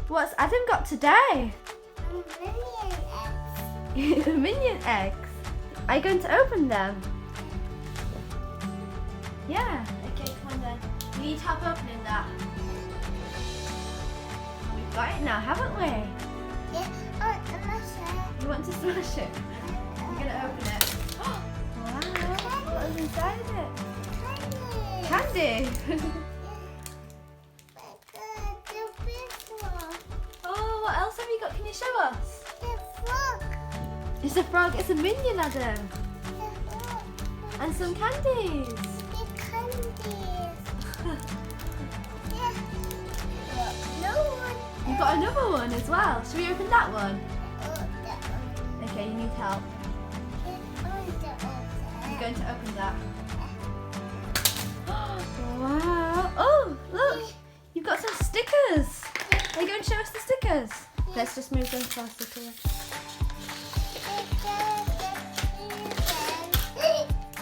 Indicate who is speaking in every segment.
Speaker 1: What's Adam got today?
Speaker 2: Minion eggs.
Speaker 1: Minion eggs. Are you going to open them? Yeah. Okay, come on then. You need help opening that. We've got it now, haven't we?
Speaker 2: Yeah. Oh, I'm not sure.
Speaker 1: You want to smash it? You're going to open it. Wow. What's inside of it? Candy. Oh, what else have you got? Can you show us? It's a frog. It's a minion, Adam. And some candies. You've got another one as well. Should we open that one? Okay, you need help. You're going to open that. Wow. Oh, look. You've got some stickers. Are you going to show us the stickers? Let's just move them to our sticker.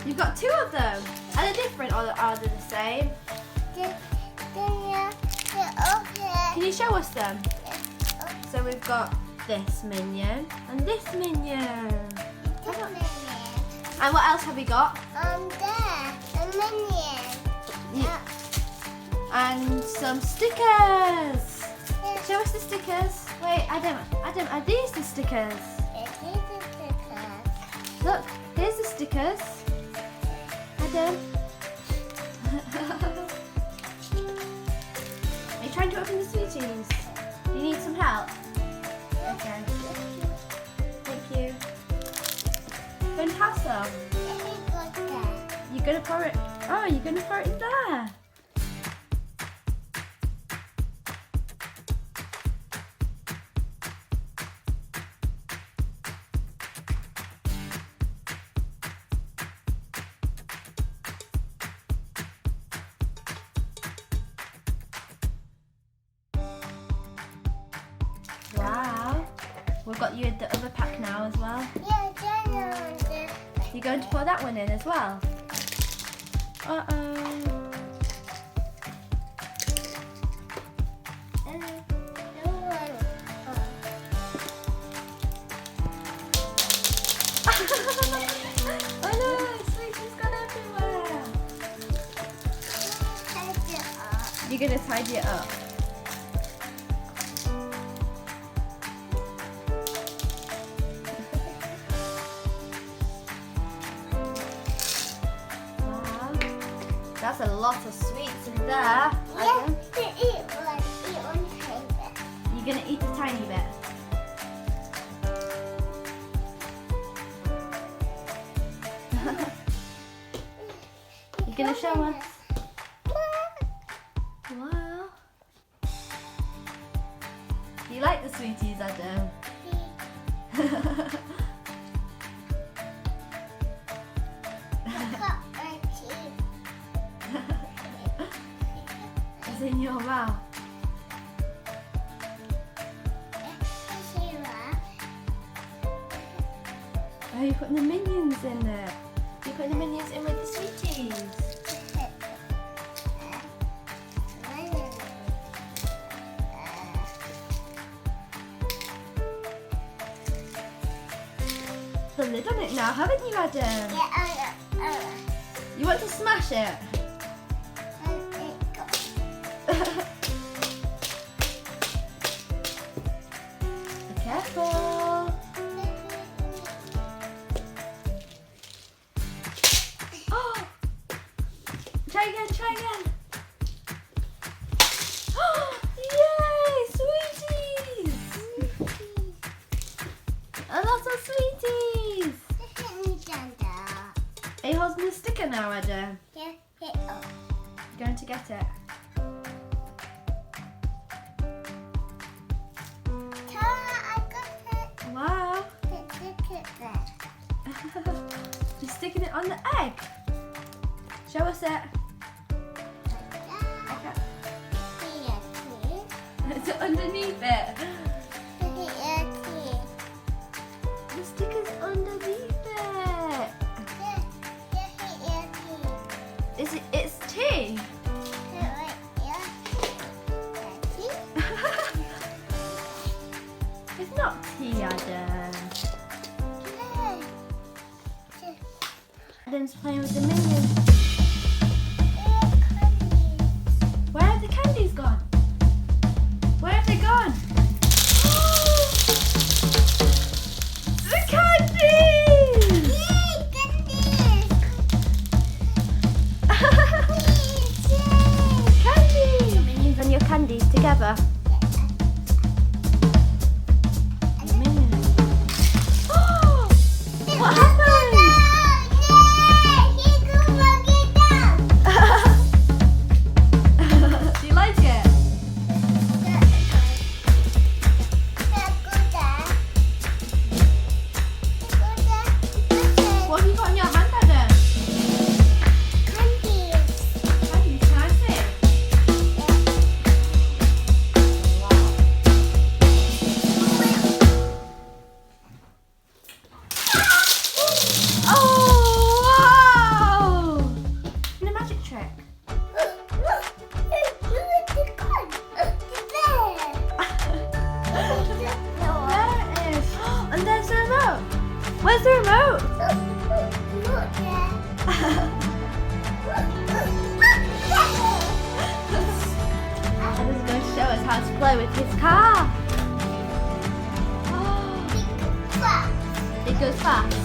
Speaker 1: You've got two of them. Are they different or are they the same? Can you show us them? So we've got this minion and this minion. And what else have we got?
Speaker 2: There, a minion.
Speaker 1: Yeah. And some stickers. Show us the stickers. Wait, Adam, are these the stickers? Look, here's the stickers. Adam. Are you trying to open the sweeties? Do you need some help? Okay. Thank you. You're going to have some? You're going to pour it. Oh, you're going to pour it in there. Wow. We've got you in the other pack now as well. You're going to pour that one in as well? Uh-oh. Oh no, sweetie's gone everywhere. You're going to tidy it up. That's a lot of sweets in there.
Speaker 2: Yeah, to eat one tiny bit.
Speaker 1: You're going to eat a tiny bit. You're going to show us. Wow. You like the sweeties, Adam? It's in your mouth. Oh, you're putting the minions in there. You're putting the minions in with the sweeties. Put the lid on it now, haven't you, Adam?
Speaker 2: Yeah,
Speaker 1: You want to smash it? Be careful. Oh! Try again, try again. Oh, yay! Sweeties! A lot of sweeties! Are you holding the sticker now, Adam? Going to get it? Wow! You're sticking it on the egg. Show us it. underneath it. The sticker's underneath it. Is it? It's tea. It's not tea, Adam. Adam's playing with the minions. Where have the candies gone? Where have they gone? The candies! Candies! Minions and your candies together. Your minions. What happened? Do you like it? What have you got in your hand, Adam? Candies. Can I see? Oh, wow! And a magic trick. There it is. And there's the remote. Where's the remote? Adam's going to show us how to play with his car. It goes fast.